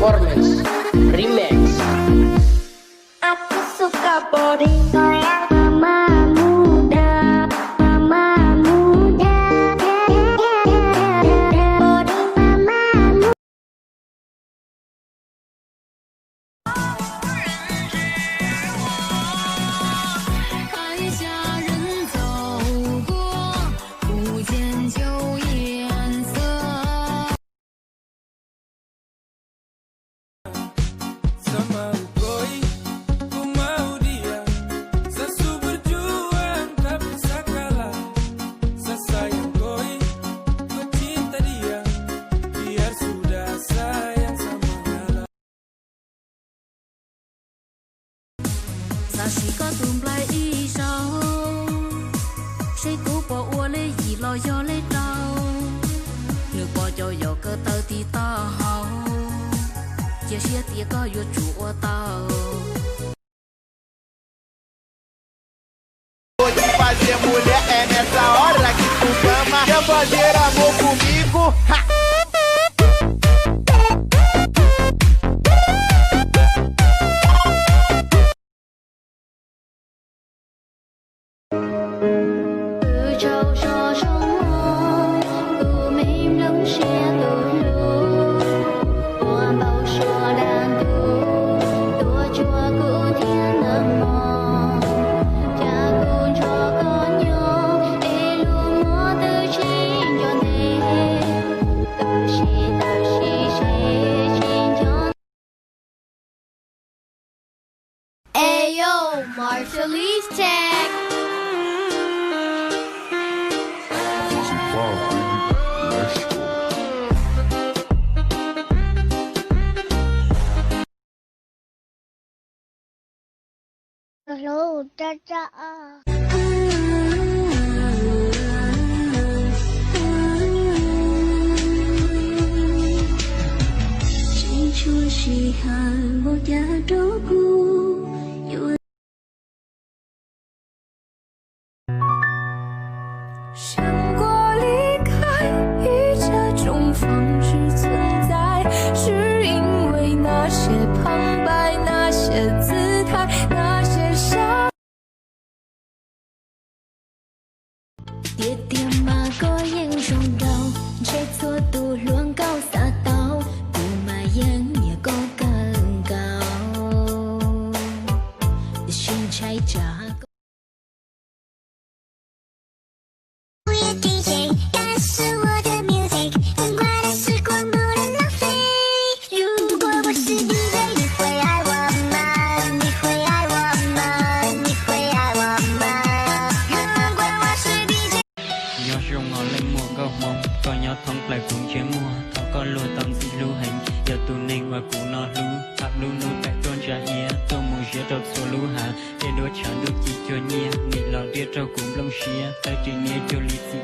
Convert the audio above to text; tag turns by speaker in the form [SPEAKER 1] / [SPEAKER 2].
[SPEAKER 1] Performance Remix.
[SPEAKER 2] Aku suka body mama muda, mama muda, body mama muda.
[SPEAKER 3] 看下人走过，不见旧颜色。 Sao chỉ có tùm lại y sao? Sẽ cố bỏ ua lấy gì lo do lấy đâu? Nếu bỏ cho dò cơ tao thì tao hậu. Chia sẻ thì có vô chủ tao.
[SPEAKER 4] Hoje fazer mulher é nessa hora que tu ama. Quer fazer amor comigo? Ha!
[SPEAKER 2] Ayo, Marshallese tag. Hello, Tata.
[SPEAKER 3] Chỉ chúa chỉ hàn một giá đố cu.胜过离开，以这种方式存在，是因为那些旁白，那些姿态，那些伤。
[SPEAKER 2] Tiếc tiền mà có những trong đầu, trái xua tu luôn cao xa tao, tu mà yên nhẹ có cần cao, xin trái trả.
[SPEAKER 5] Có nhau thông lại cũng chế mua thọ có lùa tâm dị lưu hành giờ tụ nên và cụ nó lưu tháp lưu lưu tại tôn trả nhé tôi muốn chế trọc số lưu hạ để đôi chẳng được chỉ cho nhé nị lọ đĩa trâu cũng lông xía tay chỉ nhé cho lý dị